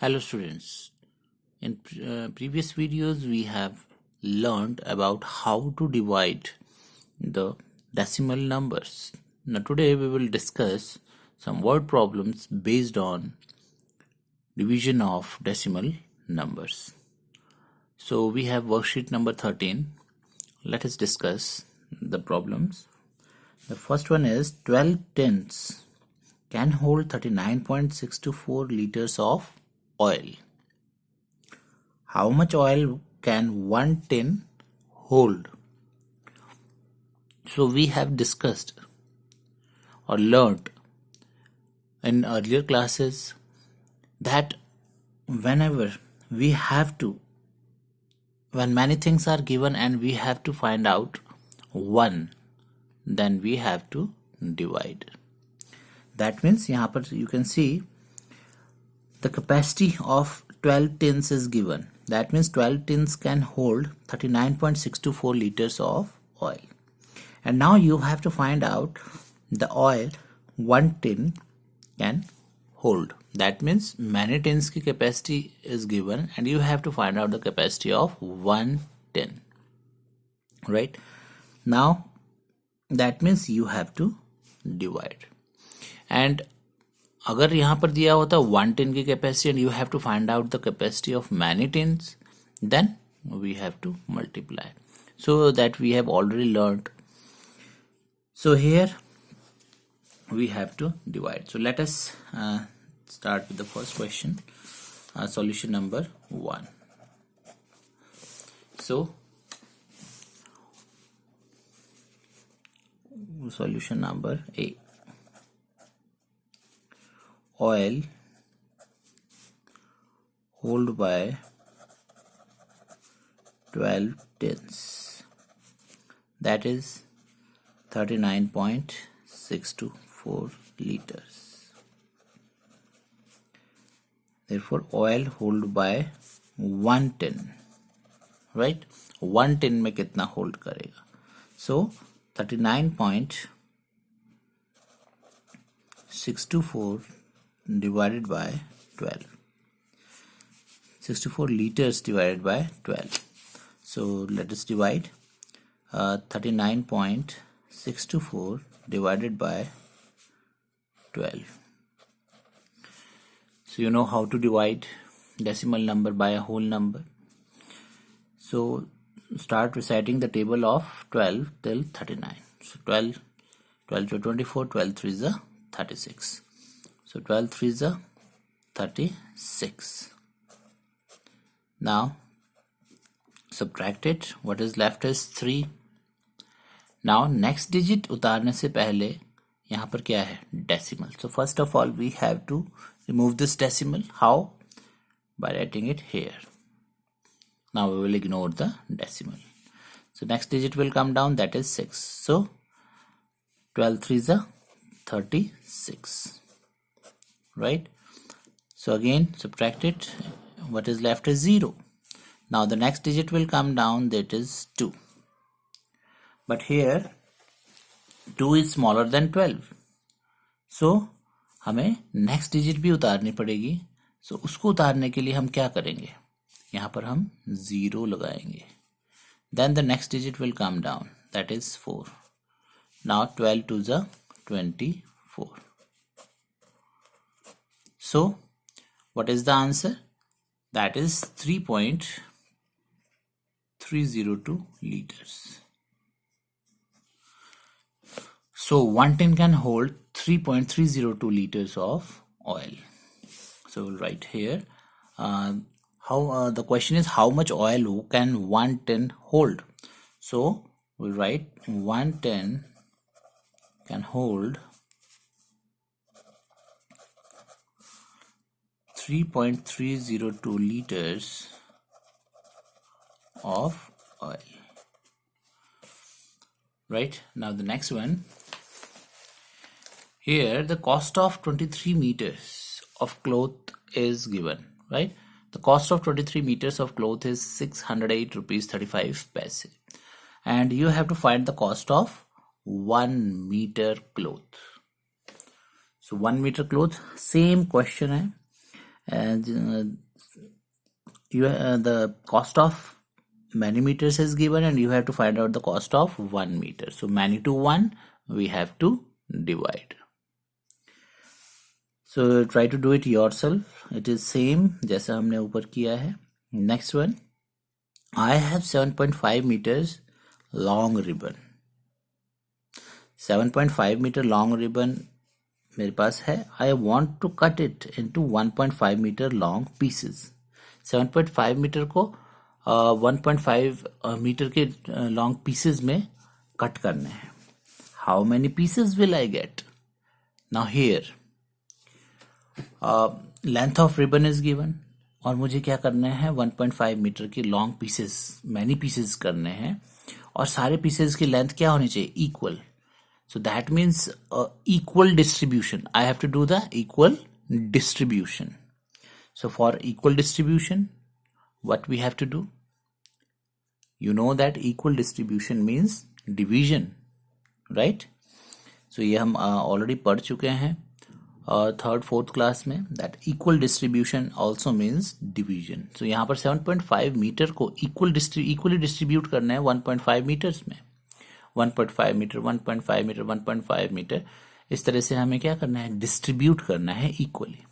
Hello students, in previous videos we have learned about how to divide the decimal numbers. Now today we will discuss some word problems based on division of decimal numbers. So we have worksheet number 13. Let us discuss the problems. The first one is 12 tins can hold 39.624 liters of oil. How much oil can one tin hold? So we have discussed or learned in earlier classes that whenever we have to, when many things are given and we have to find out one, then we have to divide. That means यहाँ पर you can see the capacity of 12 tins is given. That means 12 tins can hold 39.624 liters of oil. And now you have to find out the oil one tin can hold. That means many tins की capacity is given and you have to find out the capacity of one tin. Right? Now that means you have to divide. And अगर यहाँ पर दिया होता 1 tin की capacity and you have to find out the capacity of many tins, then we have to multiply. So that we have already learned. So here we have to divide. So let us start with the first question. Solution number 1. So solution number A. Oil hold by 12 tins, that is 39.624 liters. Therefore oil hold by 1 tin, right? 1 tin में कितना hold करेगा? So 39.624 divided by 12. 64 liters divided by 12. So let us divide 39.624 divided by 12. So you know how to divide decimal number by a whole number. So start reciting the table of 12 till 39. So 12 to 24, 12 3 is 36. So 12 3 is 36. Now subtract it. What is left is 3. Now next digit उतारने से पहले यहाँ पर क्या है? Decimal. So first of all we have to remove this decimal. How? By writing it here. Now we will ignore the decimal. So next digit will come down, that is 6. So 12 3 is 36. Right? So again subtract it. What is left is 0. Now the next digit will come down, that is 2. But here 2 is smaller than 12. So हमें next digit भी उतारनी पड़ेगी. So उसको उतारने के लिए हम क्या करेंगे? यहाँ पर हम 0 लगाएंगे. Then the next digit will come down, that is 4. Now 12 to the 24. So what is the answer? That is 3.302 liters. So 1 tin can hold 3.302 liters of oil. So we'll write here. The question is how much oil can 1 tin hold? So we'll write 1 tin can hold 3.302 liters of oil. Right? Now the next one. Here the cost of 23 meters of cloth is given. Right? The cost of 23 meters of cloth is 608 rupees 35 paise. And you have to find the cost of 1 meter cloth. So 1 meter cloth, same question है. And the cost of many meters is given, and you have to find out the cost of 1 meter. So many to 1 we have to divide. So try to do it yourself. It is same जैसा हमने ऊपर किया है. Next one, I have 7.5 meters long ribbon. 7.5 meter long ribbon मेरे पास है. I want to cut it into 1.5 meter long pieces. 7.5 metre को 1.5 metre के long pieces में कट करने हैं. How many pieces will I get? Now here length of ribbon is given, और मुझे क्या करना है, 1.5 मीटर की लॉन्ग पीसेस, मैनी पीसेस करने हैं, और सारे पीसेस की लेंथ क्या होनी चाहिए, equal. So that means equal distribution. I have to do the equal distribution. So for equal distribution, what we have to do? You know that equal distribution means division, right? So ये हम already पढ़ चुके हैं third fourth class में, that equal distribution also means division. So यहाँ पर 7.5 metre को equally distribute करना है 1.5 मीटर्स में. 1.5 मीटर, 1.5 मीटर, 1.5 मीटर, इस तरह से हमें क्या करना है, डिस्ट्रीब्यूट करना है equally.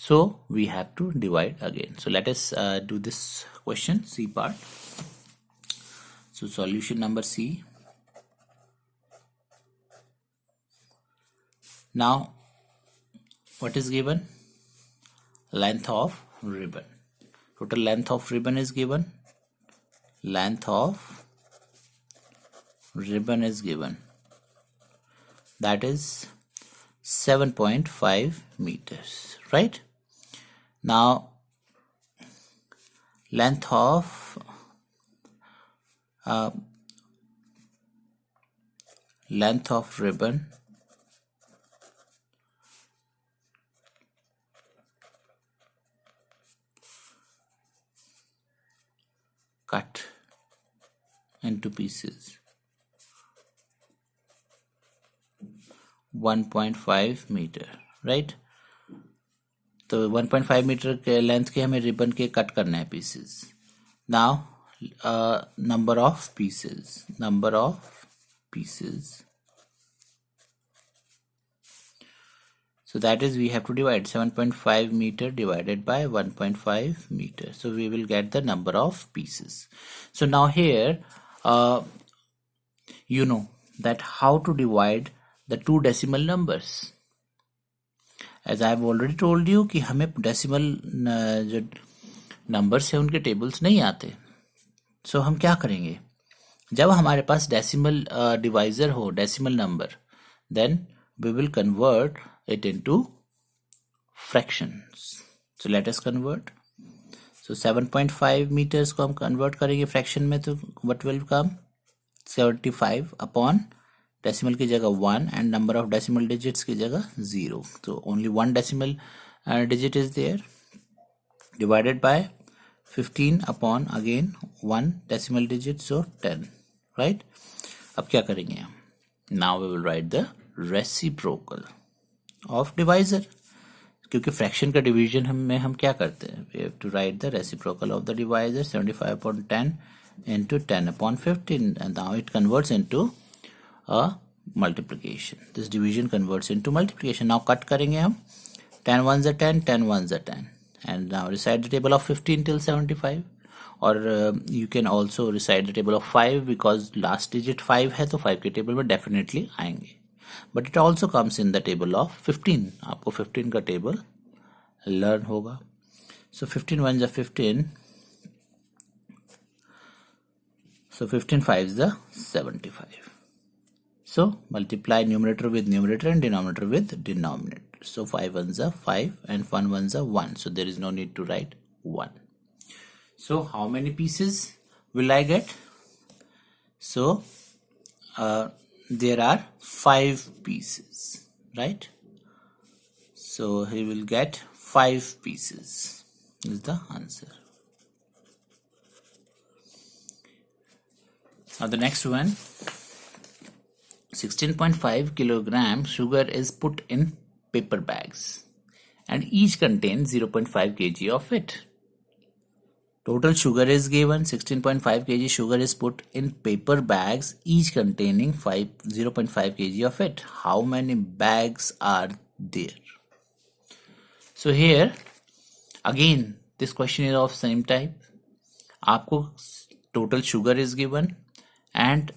So we have to divide again. So let us do this question, C part. So solution number C. Now what is given? Length of ribbon. Total length of ribbon is given. Length of ribbon is given. That is 7.5 meters, right? Now length of ribbon cut into pieces 1.5 metre, right? तो 1.5 metre के length के हमें ribbon के cut करना है pieces. Now number of pieces, so that is we have to divide 7.5 meter divided by 1.5 meter. So we will get the number of pieces. So now here you know that how to divide the two decimal numbers. As I have already told you कि हमें decimal जो numbers है उनके tables नहीं आते. So हम क्या करेंगे, जब हमारे पास decimal divisor हो, decimal number, then we will convert it into fractions. So let us convert. So 7.5 meters को हम convert करेंगे fraction में, तो what will come? 75 upon decimal की जगह 1 and number of decimal digits की जगह 0. So only one decimal digit is there, divided by 15 upon again 1 decimal digit, so 10, right? अब क्या करेंगे हम? Now we will write the reciprocal of divisor. क्योंकि fraction का डिवीजन हम क्या करते हैं, we have to write the reciprocal of the divisor, 75 upon 10 into 10 upon 15, and now it converts into a multiplication. This division converts into multiplication. Now cut करेंगे हम, 10 ones are 10, 10 ones are 10, and now recite the table of 15 till 75. और you can also recite the table of 5 because last digit 5 है, तो 5 के table में definitely आएंगे. But it also comes in the table of 15. आपको 15 का table learn होगा. So 15 ones are 15. So 15 fives are 75. So multiply numerator with numerator and denominator with denominator. So 5 ones are 5 and 1 ones are 1. So there is no need to write 1. So how many pieces will I get? So there are 5 pieces, right? So he will get 5 pieces is the answer. Now the next one, 16.5 kilogram sugar is put in paper bags and each contains 0.5 kg of it. Total sugar is given, 16.5 kg sugar is put in paper bags, each containing 0.5 kg of it. How many bags are there? So here, again, this question is of same type. आपको total sugar is given and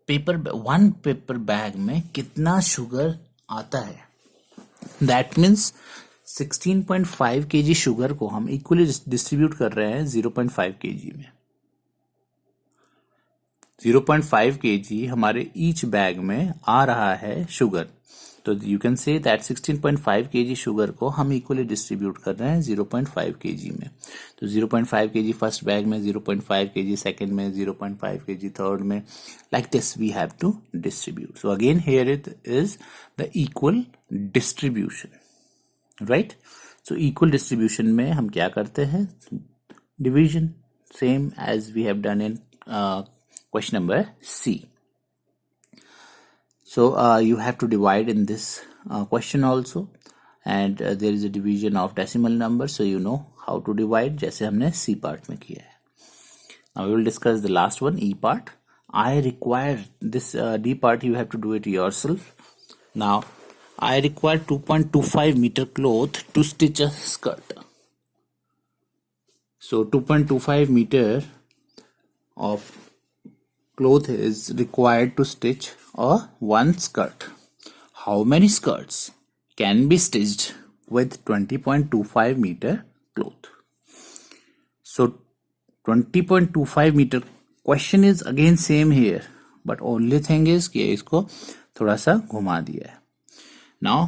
one paper bag में कितना sugar आता है. That means 16.5 kg sugar को हम equally distribute कर रहे हैं 0.5 kg में. 0.5 kg हमारे ईच बैग में आ रहा है शुगर. तो you can say that 16.5 kg sugar को हम इक्वली डिस्ट्रीब्यूट कर रहे हैं 0.5 kg में. तो 0.5 kg फर्स्ट बैग में, 0.5 kg सेकेंड में, 0.5 kg थर्ड में. Like this we have to distribute. So again here it is the equal distribution. Right. So equal distribution में हम क्या करते हैं? Division, same as we have done in question number C. So you have to divide in this question also, and there is a division of decimal number, so you know how to divide जैसे हमने C part में किया है. Now we will discuss the last one, E part. I require this D part, you have to do it yourself. Now I require 2.25 meter cloth to stitch a skirt. So 2.25 meter of cloth is required to stitch one skirt. How many skirts can be stitched with 20.25 meter cloth? So 20.25 meter question is again same here, but only thing is कि इसको थोड़ा सा घुमा दिया है. Now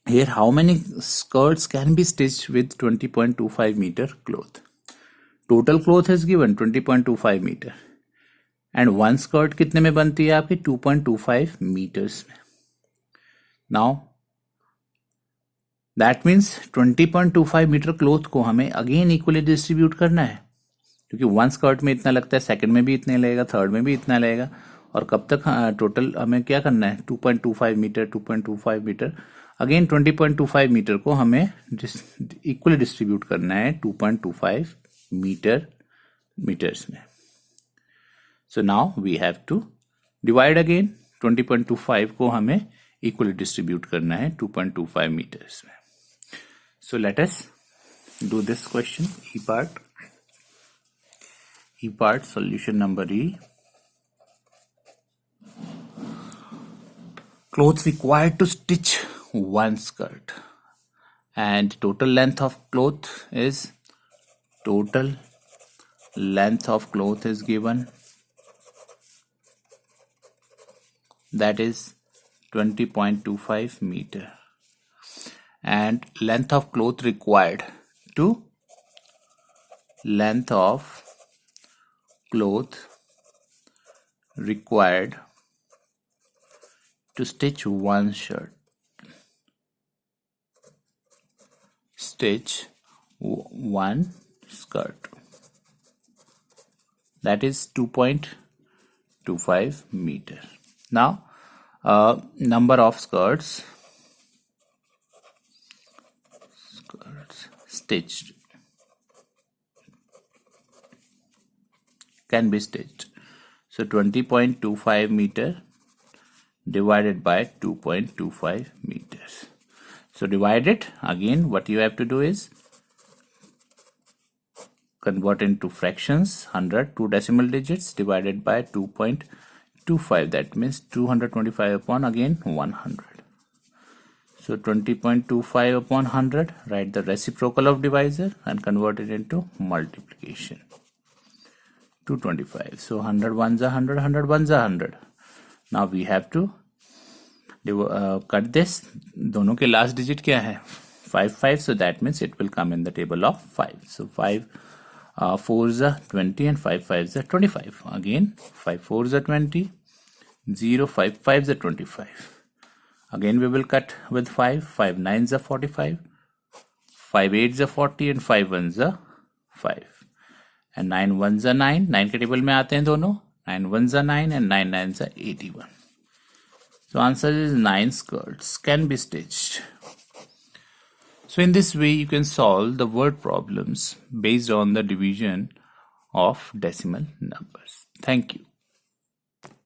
here how many skirts can be stitched with 20.25 meter cloth? Total cloth is given 20.25 meter. And one skirt कितने में बनती है आपकी? 2.25 मीटर्स में. Now that means 20.25 metre cloth को हमें अगेन इक्वली डिस्ट्रीब्यूट करना है, क्योंकि वन स्कर्ट में इतना लगता है, सेकंड में भी इतने लगेगा, थर्ड में भी इतना लगेगा, और कब तक टोटल हमें क्या करना है? 2.25 मीटर, 2.25 मीटर. अगेन 20.25 मीटर को हमें इक्वली डिस्ट्रीब्यूट करना है 2.25 मीटर्स में. So now we have to divide again. 20.25 को हमें equally distribute करना है 2.25 meters में. So let us do this question. E part solution number E. Clothes required to stitch one skirt, and total length of cloth is given. That is 20.25 meter, and length of cloth required to stitch one shirt. Stitch one skirt. That is 2.25 meter. Now number of skirts stitched can be stitched. So 20.25 meter divided by 2.25 meters. So divide it. Again, what you have to do is convert into fractions. 100, 2 decimal digits divided by 2.25. That means 225 upon again 100. So 20.25 upon 100. Write the reciprocal of divisor and convert it into multiplication. 225. So 100 ones are 100, 100 ones are 100. Now we have to cut this. दोनों के last digit क्या है? 5. So that means it will come in the table of 5. So 5 4s are 20 and 5 5s are 25. Again 5 4s are 20. 0 5 5s are 25. Again we will cut with 5. 5 9s are 45. 5 8s are 40 and 5 1s are 5. And 9 1s are 9. 9 के table में आते हैं दोनों. 9 1s are 9 and 9 9s are 81. So answer is 9 skirts can be stitched So in this way, you can solve the word problems based on the division of decimal numbers. Thank you.